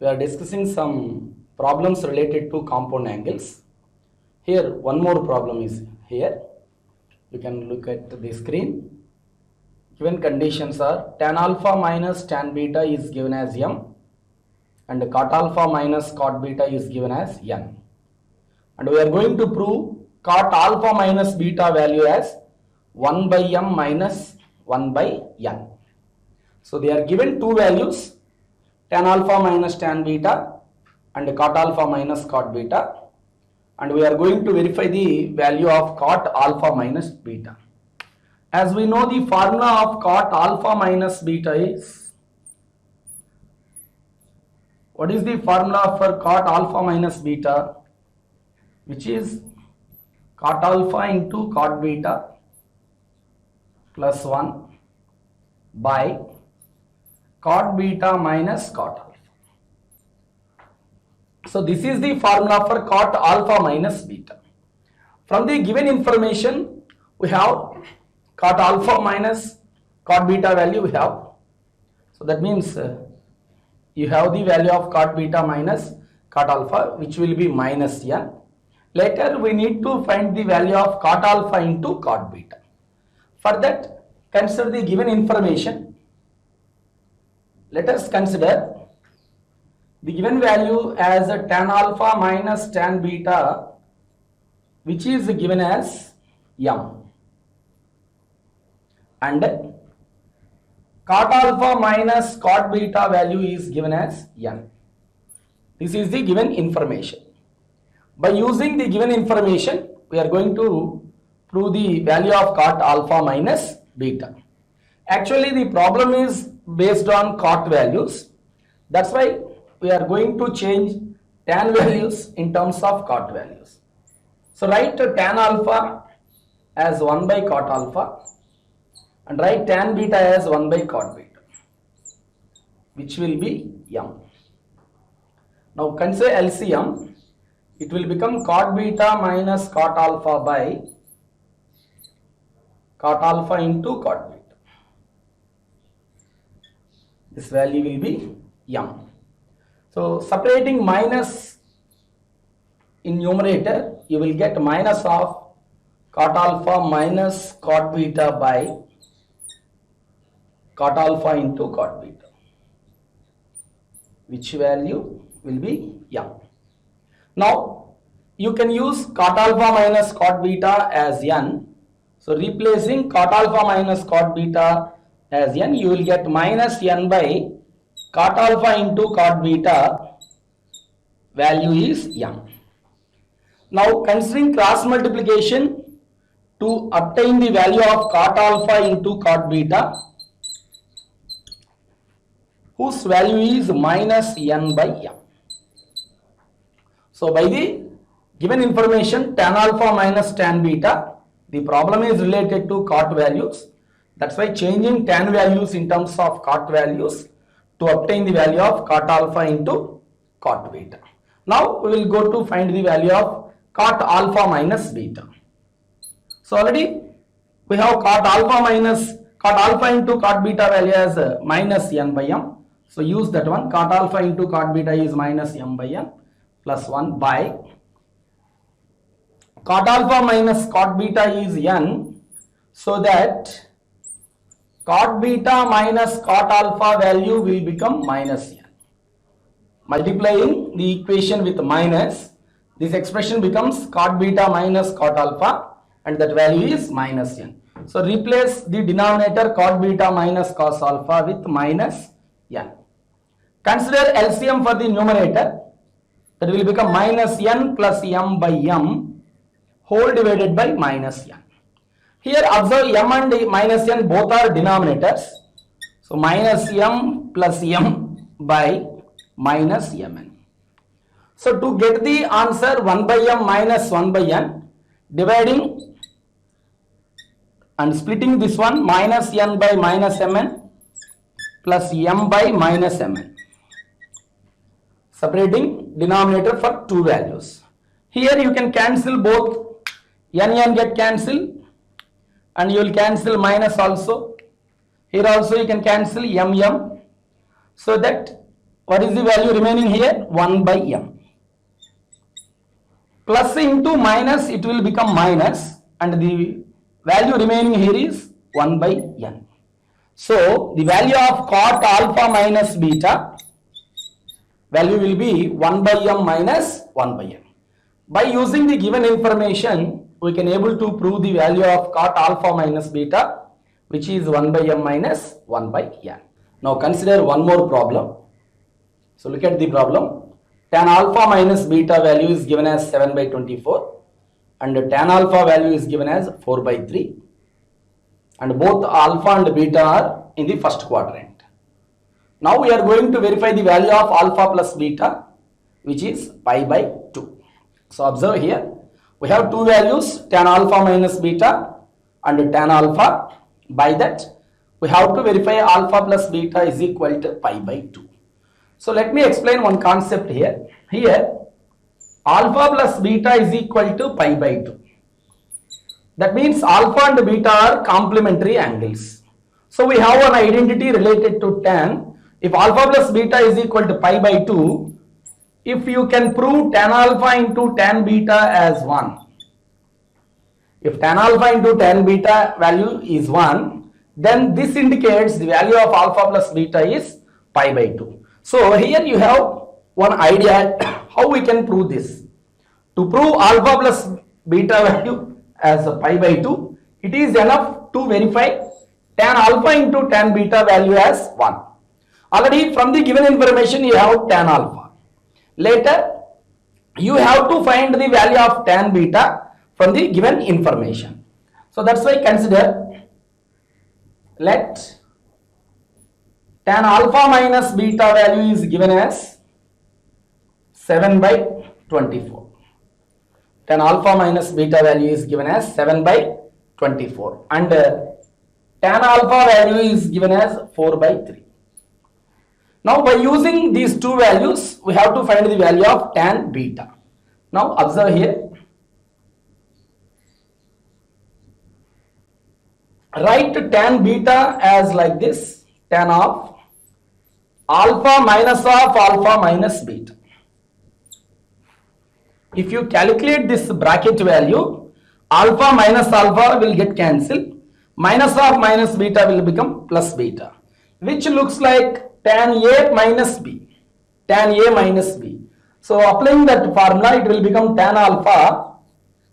We are discussing some problems related to compound angles. Here one more problem is here. You can look at the screen. Given conditions are tan alpha minus tan beta is given as m and cot alpha minus cot beta is given as n. And we are going to prove cot alpha minus beta value as 1 by m minus 1 by n. So they are given two values, tan alpha minus tan beta and cot alpha minus cot beta, and we are going to verify the value of cot alpha minus beta. As we know, the formula of cot alpha minus beta is, what is the formula for cot alpha minus beta? Which is cot alpha into cot beta plus 1 by cot beta minus cot alpha. So this is the formula for cot alpha minus beta. From the given information, we have cot alpha minus cot beta value we have. So that means you have the value of cot beta minus cot alpha, which will be minus n. Later we need to find the value of cot alpha into cot beta. For that, consider the given information. Let us consider the given value as a tan alpha minus tan beta, which is given as m, and cot alpha minus cot beta value is given as n. This is the given information. By using the given information, we are going to prove the value of cot alpha minus beta. Actually, the problem is based on cot values. That's why we are going to change tan values in terms of cot values. So write tan alpha as 1 by cot alpha and write tan beta as 1 by cot beta, which will be m. Now consider LCM. It will become cot beta minus cot alpha by cot alpha into cot beta. This value will be m. So separating minus in numerator, you will get minus of cot alpha minus cot beta by cot alpha into cot beta, which value will be m. Now you can use cot alpha minus cot beta as n. So replacing cot alpha minus cot beta as n, you will get minus n by cot alpha into cot beta, value is m. Now considering cross multiplication to obtain the value of cot alpha into cot beta, whose value is minus n by m. So by the given information tan alpha minus tan beta, the problem is related to cot values. That's why changing tan values in terms of cot values to obtain the value of cot alpha into cot beta. Now we will go to find the value of cot alpha minus beta. So already we have cot alpha into cot beta value as minus n by m. So use that one. Cot alpha into cot beta is minus m by n plus 1 by cot alpha minus cot beta is n, so that cot beta minus cot alpha value will become minus n. Multiplying the equation with minus, this expression becomes cot beta minus cot alpha, and that value is minus n. So replace the denominator cot beta minus cos alpha with minus n. Consider LCM for the numerator. That will become minus n plus m by m whole divided by minus n. Here observe m and minus n both are denominators. So minus m plus m by minus mn. So to get the answer 1 by m minus 1 by n, dividing and splitting this one, minus n by minus mn plus m by minus mn. Separating denominator for two values. Here you can cancel both, n get cancelled and you will cancel minus also. Here also you can cancel m. So that what is the value remaining here? 1 by m. Plus into minus, it will become minus, and the value remaining here is 1 by n. So the value of cot alpha minus beta value will be 1 by m minus 1 by n. By using the given information, we can able to prove the value of cot alpha minus beta, which is 1 by m minus 1 by n. Now consider one more problem. So look at the problem. Tan alpha minus beta value is given as 7 by 24 and tan alpha value is given as 4 by 3, and both alpha and beta are in the first quadrant. Now we are going to verify the value of alpha plus beta, which is pi by 2. So observe here, we have two values, tan alpha minus beta and tan alpha. By that, we have to verify alpha plus beta is equal to pi by 2. So let me explain one concept here. Here, alpha plus beta is equal to pi by 2. That means alpha and beta are complementary angles. So we have an identity related to tan. If alpha plus beta is equal to pi by 2, if you can prove tan alpha into tan beta as 1. If tan alpha into tan beta value is 1, then this indicates the value of alpha plus beta is pi by 2. So here you have one idea how we can prove this. To prove alpha plus beta value as a pi by 2, it is enough to verify tan alpha into tan beta value as 1. Already from the given information you have tan alpha. Later you have to find the value of tan beta from the given information. So that's why consider, let tan alpha minus beta value is given as 7 by 24. Tan alpha minus beta value is given as 7 by 24 and tan alpha value is given as 4 by 3. Now by using these two values, we have to find the value of tan beta. Now observe here. Write tan beta as like this, tan of alpha minus of alpha minus beta. If you calculate this bracket value, alpha minus alpha will get cancelled, minus of minus beta will become plus beta, which looks like tan A minus B, tan A minus B. So applying that formula, it will become tan alpha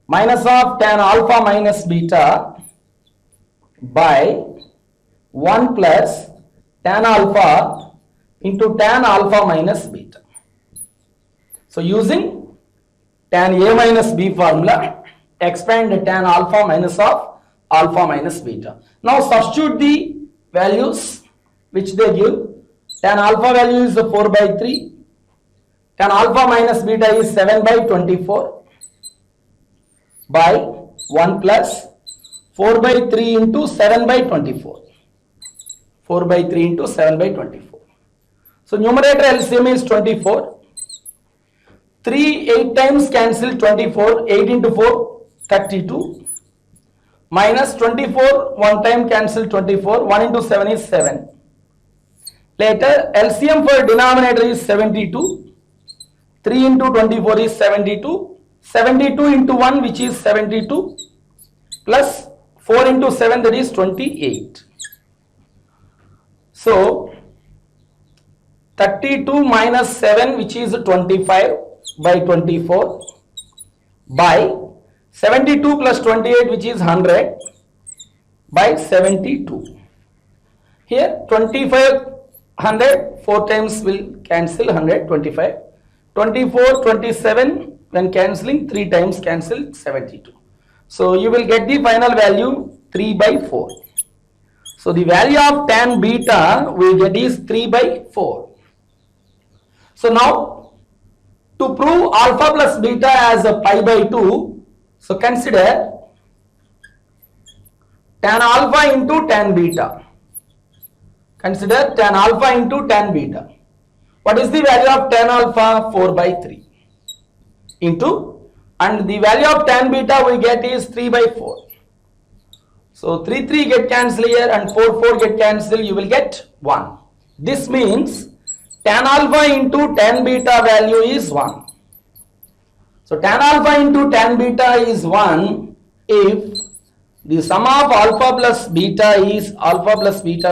minus of tan alpha minus beta by 1 plus tan alpha into tan alpha minus beta. So using tan A minus B formula, expand tan alpha minus of alpha minus beta. Now substitute the values which they give. Tan alpha value is 4 by 3. Tan alpha minus beta is 7 by 24 by 1 plus 4 by 3 into 7 by 24. 4 by 3 into 7 by 24. So numerator LCM is 24. 3 8 times cancel 24. 8 into 4 32. Minus 24 1 time cancel 24. 1 into 7 is 7. Later LCM for denominator is 72. 3 into 24 is 72. 72 into 1 which is 72 plus 4 into 7 that is 28. So 32 minus 7 which is 25 by 24 by 72 plus 28 which is 100 by 72. Here 25 100 4 times will cancel 100 25. 24 27 when cancelling 3 times cancel 72. So you will get the final value 3 by 4. So the value of tan beta we get is 3 by 4. So now to prove alpha plus beta as a pi by 2, so consider tan alpha into tan beta. Consider tan alpha into tan beta. What is the value of tan alpha? 4 by 3 into, and the value of tan beta we get is 3 by 4. So 3 get cancelled here and 4 get cancelled, you will get 1. This means tan alpha into tan beta value is 1. So tan alpha into tan beta is 1 if the sum of alpha plus beta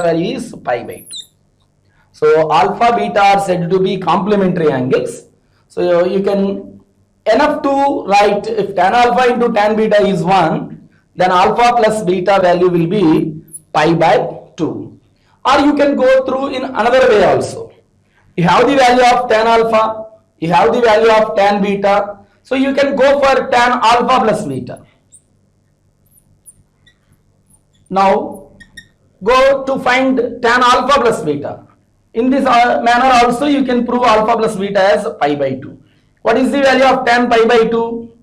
value is pi by 2. So alpha beta are said to be complementary angles. So you can enough to write if tan alpha into tan beta is 1, then alpha plus beta value will be pi by 2. Or you can go through in another way also. You have the value of tan alpha, you have the value of tan beta. So you can go for tan alpha plus beta. Now go to find tan alpha plus beta. In this manner also you can prove alpha plus beta as pi by 2. What is the value of tan pi by 2?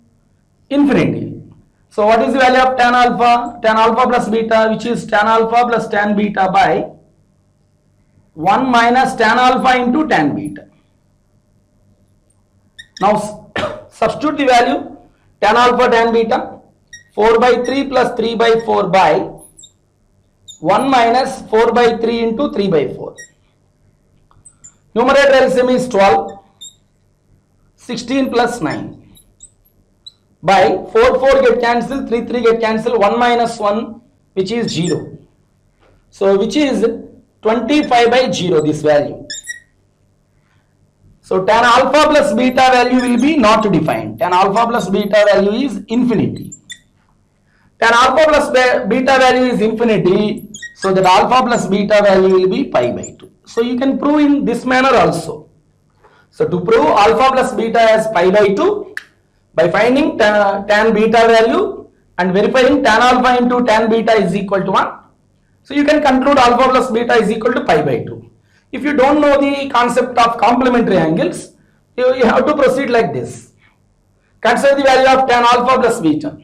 Infinity. So what is the value of tan alpha? Tan alpha plus beta, which is tan alpha plus tan beta by 1 minus tan alpha into tan beta. Now substitute the value tan alpha tan beta, 4 by 3 plus 3 by 4 by 1 minus 4 by 3 into 3 by 4. Numerator LCM is 12, 16 plus 9 by 4 get cancelled, 3 get cancelled, 1 minus 1 which is 0. So which is 25 by 0 this value. So tan alpha plus beta value will be not defined. Tan alpha plus beta value is infinity. Tan alpha plus beta value is infinity. So that alpha plus beta value will be pi by 2. So you can prove in this manner also. So to prove alpha plus beta as pi by 2, by finding tan beta value and verifying tan alpha into tan beta is equal to 1. So you can conclude alpha plus beta is equal to pi by 2. If you don't know the concept of complementary angles, you have to proceed like this. Consider the value of tan alpha plus beta.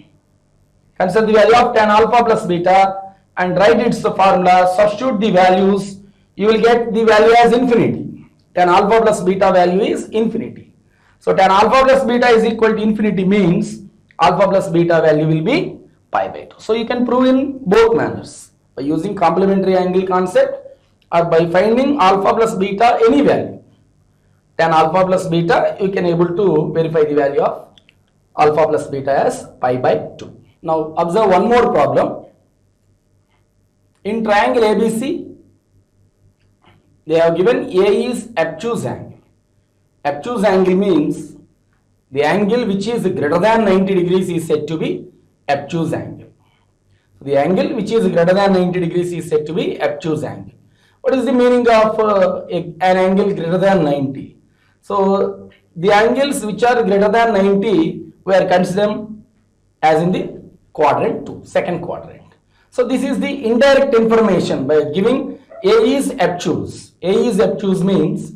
Consider the value of tan alpha plus beta and write its formula, substitute the values, you will get the value as infinity. Tan alpha plus beta value is infinity. So tan alpha plus beta is equal to infinity means alpha plus beta value will be pi by 2. So you can prove in both manners, by using complementary angle concept or by finding alpha plus beta any value. Tan alpha plus beta, you can able to verify the value of alpha plus beta as pi by 2. Now observe one more problem. In triangle ABC, they have given A is obtuse angle. Obtuse angle means the angle which is greater than 90 degrees is said to be obtuse angle. The angle which is greater than 90 degrees is said to be obtuse angle. What is the meaning of an angle greater than 90? So the angles which are greater than 90 we are considering as in the quadrant 2, second quadrant. So this is the indirect information by giving A is obtuse. A is obtuse means,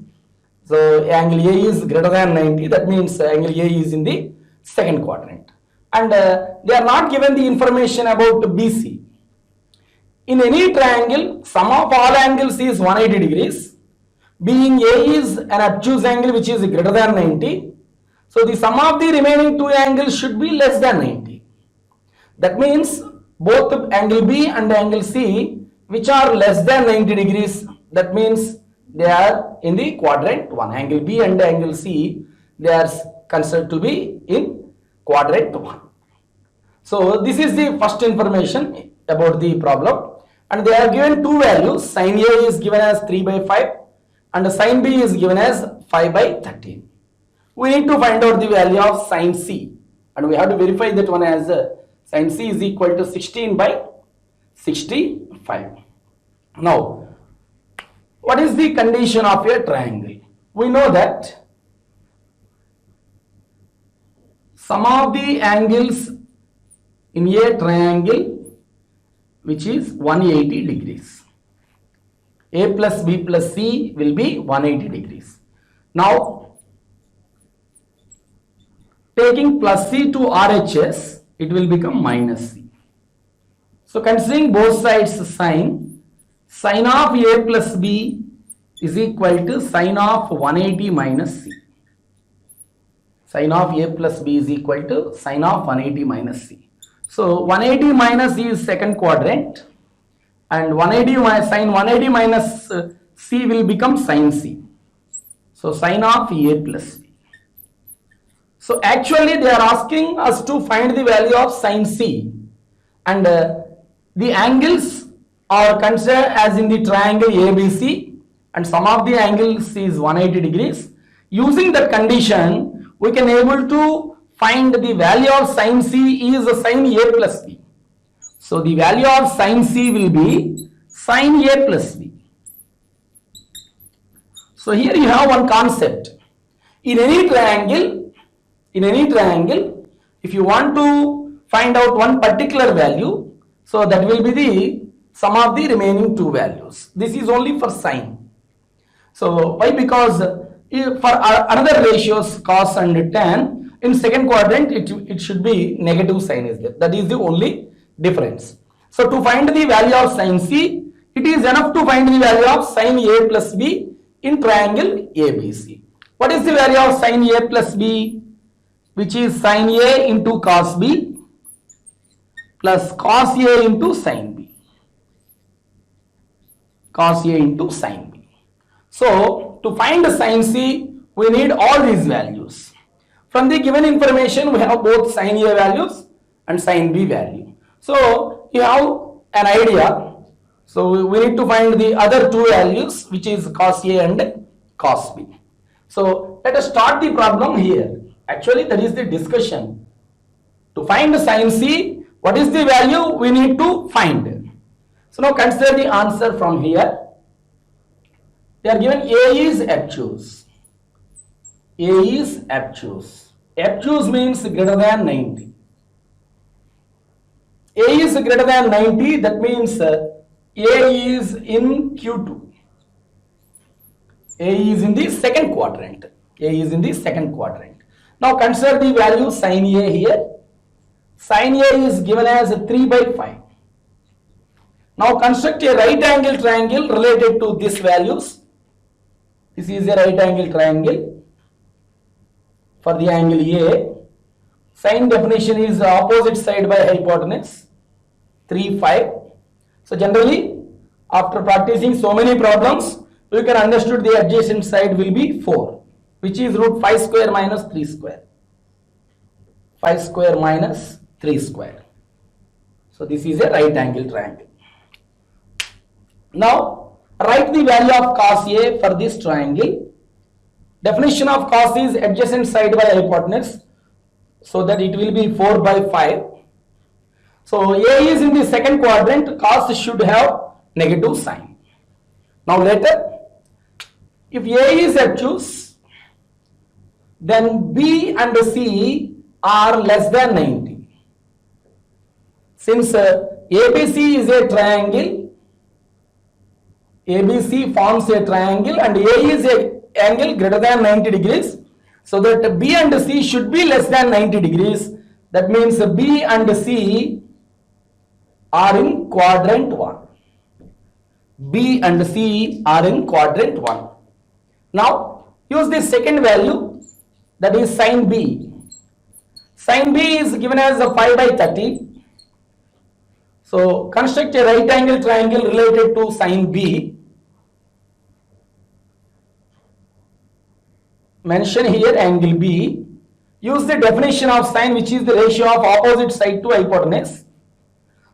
so angle A is greater than 90, that means angle A is in the second quadrant. And they are not given the information about BC. In any triangle, sum of all angles is 180 degrees. Being A is an obtuse angle which is greater than 90. So the sum of the remaining two angles should be less than 90. That means both angle B and angle C which are less than 90 degrees, that means they are in the quadrant 1. Angle B and angle C, they are considered to be in quadrant 1. So this is the first information about the problem, and they are given two values. Sin A is given as 3 by 5 and sin B is given as 5 by 13. We need to find out the value of sin C, and we have to verify that one as sin C is equal to 16 by 65. Now, what is the condition of a triangle? We know that sum of the angles in a triangle which is 180 degrees. A plus B plus C will be 180 degrees. Now, taking plus C to RHS, it will become minus C. So considering both sides sin of A plus B is equal to sin of 180 minus C. Sin of A plus B is equal to sin of 180 minus C. So 180 minus C is second quadrant, and 180 sin 180 minus C will become sin C. So sin of A plus B. So actually they are asking us to find the value of sin C, and the angles are considered as in the triangle ABC, and sum of the angles is 180 degrees. Using that condition, we can able to find the value of sin C is sin A plus B. So the value of sin C will be sin A plus B. So here you have one concept. In any triangle, if you want to find out one particular value, so that will be the sum of the remaining two values. This is only for sine. So why? Because for another ratios cos and tan, in second quadrant it should be negative sign is there. That is the only difference. So to find the value of sin C, it is enough to find the value of sin A plus B in triangle ABC. What is the value of sin A plus B? Which is sin A into cos B plus cos A into sin B. Cos A into sin B. So to find sin C, we need all these values. From the given information, we have both sin A values and sin B value. So you have an idea. So we need to find the other two values, which is cos A and cos B. So let us start the problem here. Actually, that is the discussion. To find sin C, what is the value we need to find? So now consider the answer from here. They are given A is obtuse. A is obtuse. Obtuse means greater than 90. A is greater than 90, that means A is in Q2. A is in the second quadrant. A is in the second quadrant. Now consider the value sin A here. Sin A is given as 3 by 5. Now construct a right angle triangle related to these values. This is a right angle triangle for the angle A. Sin definition is opposite side by hypotenuse, 3, 5. So generally, after practicing so many problems, you can understood the adjacent side will be 4, which is root 5 square minus 3 square. 5 square minus 3 square. So this is a right angle triangle. Now write the value of cos A for this triangle. Definition of cos is adjacent side by hypotenuse, so that it will be 4 by 5. So A is in the second quadrant, cos should have negative sign. Now later, if A is obtuse, then B and C are less than 90. Since ABC is a triangle, ABC forms a triangle and A is a angle greater than 90 degrees, so that B and C should be less than 90 degrees. That means B and C are in quadrant 1. B and C are in quadrant 1. Now use the second value, that is sin B. Sin B is given as 5 by 30. So construct a right angle triangle related to sin B. Mention here angle B. Use the definition of sin, which is the ratio of opposite side to hypotenuse.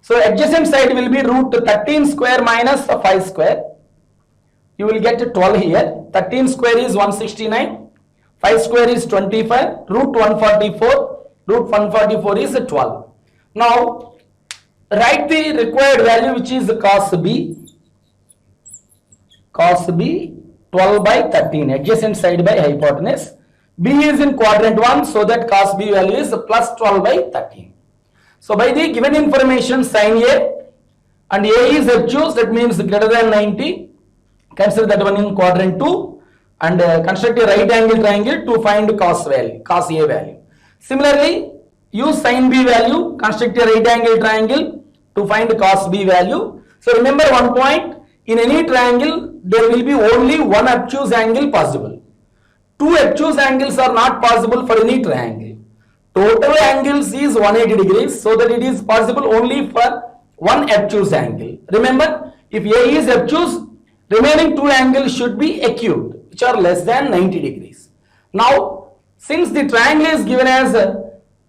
So adjacent side will be root 13 square minus 5 square. You will get 12 here. 13 square is 169. 5 square is 25. Root 144. Root 144 is 12. Now write the required value, which is cos B. Cos B 12 by 13. Adjacent side by hypotenuse. B is in quadrant 1, so that cos B value is plus 12 by 13. So by the given information, sin A and A is obtuse, that means greater than 90. Consider that one in quadrant 2 and construct a right angle triangle to find cos A value. Similarly, use sin B value, construct a right angle triangle to find cos B value. So remember one point, in any triangle there will be only one obtuse angle possible. Two obtuse angles are not possible for any triangle. Total angles is 180 degrees, so that it is possible only for one obtuse angle. Remember, if A is obtuse, remaining two angles should be acute. which are less than 90 degrees. Now, since the triangle is given as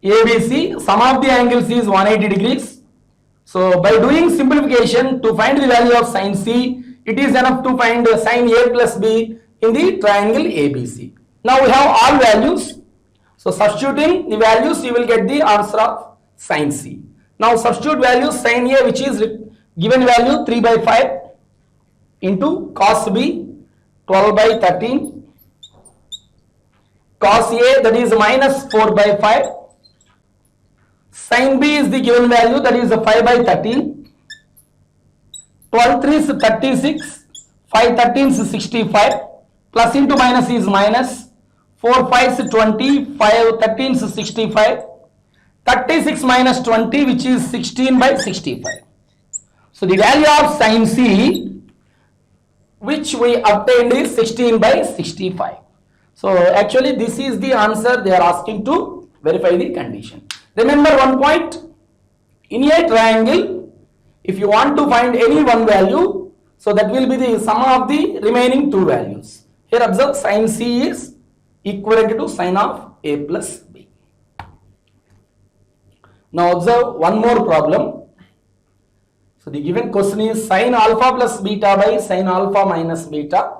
ABC, sum of the angles is 180 degrees. So, by doing simplification to find the value of sin C, it is enough to find sin A plus B in the triangle ABC. Now, we have all values. So, substituting the values, you will get the answer of sin C. Now, substitute values sin A, which is given value 3 by 5 into cos B 12 by 13, cos A, that is minus 4 by 5, sin B is the given value, that is 5 by 13, 12 3 is 36, 5 13 is 65, plus into minus is minus, 4 5 is 20, 5 13 is 65, 36 minus 20, which is 16 by 65. So the value of sin C, which we obtained, is 16 by 65. So actually this is the answer they are asking to verify the condition. Remember one point, in a triangle, if you want to find any one value, so that will be the sum of the remaining two values. Here observe, sin C is equivalent to sin of A plus B. Now observe one more problem. So the given question is sin alpha plus beta by sin alpha minus beta,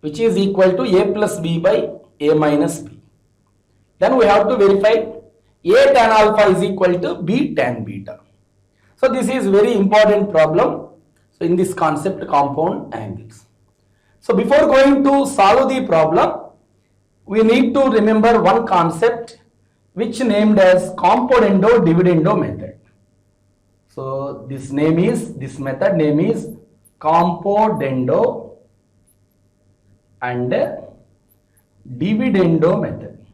which is equal to A plus B by A minus B. Then we have to verify A tan alpha is equal to B tan beta. So this is very important problem. So in this concept, compound angles. So before going to solve the problem, we need to remember one concept which named as componendo dividendo method. So this method name is componendo and dividendo method.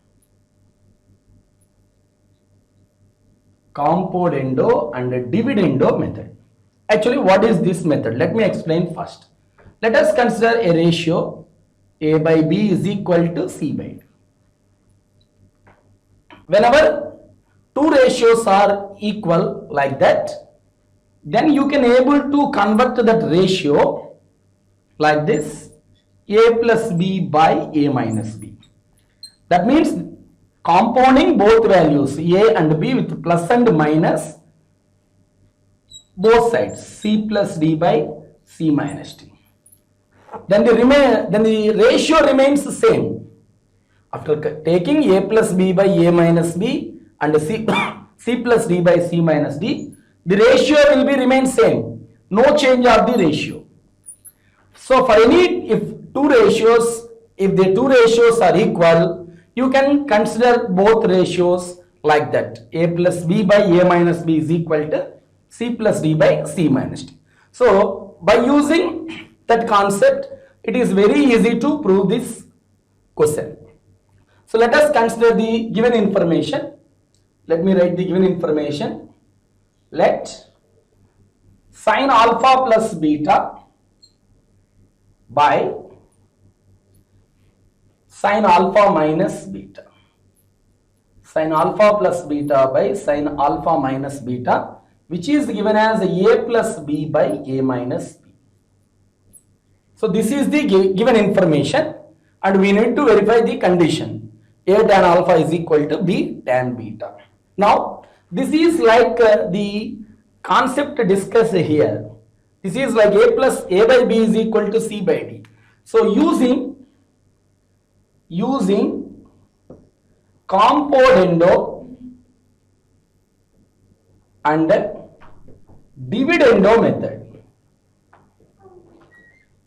Componendo and dividendo method. Actually, what is this method? Let me explain first. Let us consider a ratio A by B is equal to C by D. Whenever two ratios are equal like that, then you can able to convert that ratio like this, A plus B by A minus B. That means compounding both values A and B with plus and minus both sides, C plus D by C minus D. Then the ratio remains the same. After taking A plus B by A minus B and C plus D by C minus D, the ratio will be remain same. No change of the ratio. So for if the two ratios are equal, you can consider both ratios like that. A plus B by A minus B is equal to C plus D by C minus D. So by using that concept, it is very easy to prove this question. So let us consider the given information. Let me write the given information. Let sin alpha plus beta by sin alpha minus beta. Sin alpha plus beta by sin alpha minus beta, which is given as A plus B by A minus B. So this is the given information and we need to verify the condition. A tan alpha is equal to B tan beta. Now this is like the concept discussed here. This is like A by B is equal to C by D. So using componendo and dividendo method.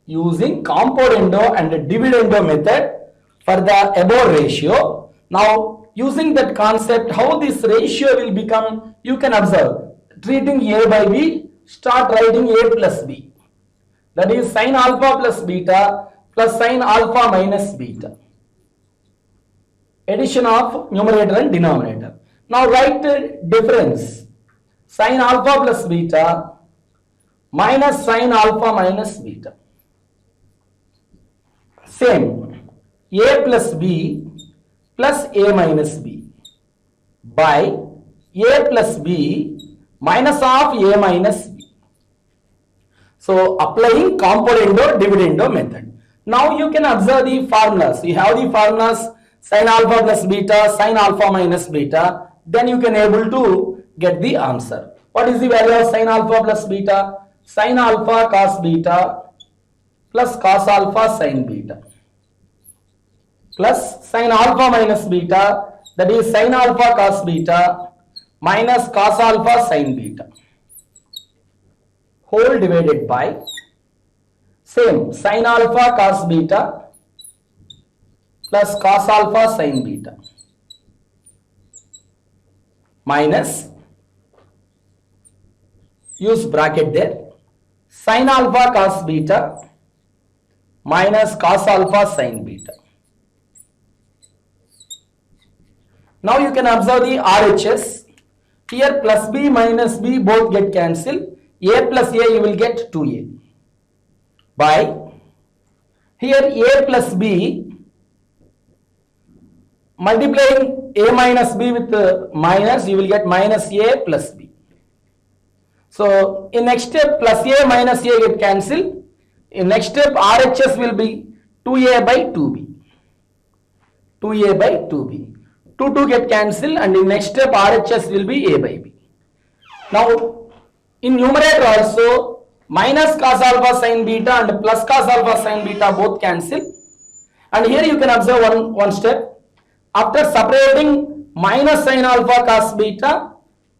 Using componendo and dividendo method for the above ratio. Now using that concept, how this ratio will become, you can observe. Treating A by B, start writing A plus B. That is sin alpha plus beta plus sin alpha minus beta. Addition of numerator and denominator. Now write difference. Sin alpha plus beta minus sin alpha minus beta. Same. A plus B plus A minus B by A plus B minus of A minus B. So applying componendo dividendo method. Now you can observe the formulas. You have the formulas sin alpha plus beta, sin alpha minus beta. Then you can able to get the answer. What is the value of sin alpha plus beta? Sin alpha cos beta plus cos alpha sin beta plus sin alpha minus beta, that is sin alpha cos beta minus cos alpha sin beta, whole divided by same sin alpha cos beta plus cos alpha sin beta minus, use bracket there, sin alpha cos beta minus cos alpha sin beta. Now you can observe the RHS. Here plus b minus b both get cancelled. A plus a you will get 2a. By here a plus b, multiplying a minus b with minus, you will get minus a plus b. So in next step plus a minus a get cancelled. In next step RHS will be 2a by 2b. 2a by 2b. 2 get cancelled, and in next step RHS will be a by b. Now in numerator also minus cos alpha sin beta and plus cos alpha sin beta both cancel. And here you can observe one step. After separating minus sin alpha cos beta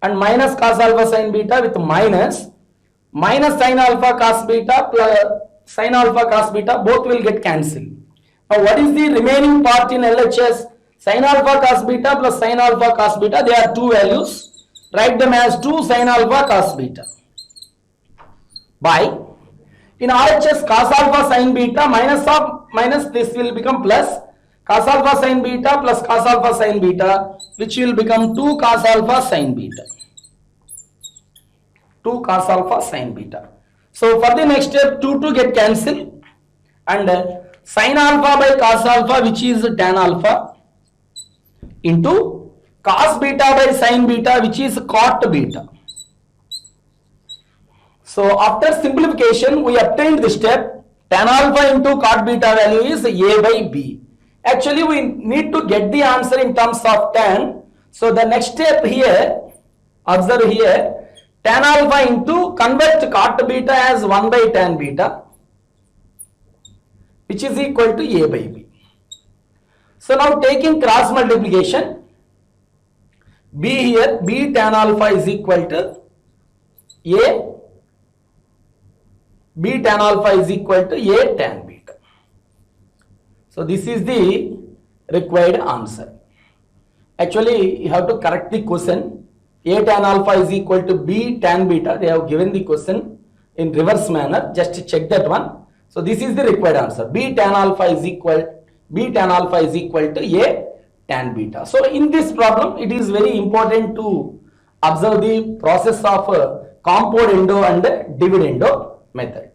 and minus cos alpha sin beta with minus sin alpha cos beta plus sin alpha cos beta, both will get cancelled. Now what is the remaining part in LHS? Sin alpha cos beta plus sin alpha cos beta, they are two values. Write them as 2 sin alpha cos beta. By in RHS cos alpha sin beta minus this will become plus cos alpha sin beta plus cos alpha sin beta, which will become 2 cos alpha sin beta. 2 cos alpha sin beta. So for the next step 2 get cancelled, and sin alpha by cos alpha, which is tan alpha, into cos beta by sin beta, which is cot beta. So after simplification we obtained this step, tan alpha into cot beta value is a by b. Actually we need to get the answer in terms of tan. So the next step here, observe here, tan alpha into convert cot beta as 1 by tan beta, which is equal to a by b. So now taking cross multiplication, b here, b tan alpha is equal to a, b tan alpha is equal to a tan beta. So this is the required answer. Actually you have to correct the question. A tan alpha is equal to b tan beta. They have given the question in reverse manner. Just check that one. So this is the required answer. B tan alpha is equal to a tan beta. So in this problem it is very important to observe the process of compound endo and dividendo method.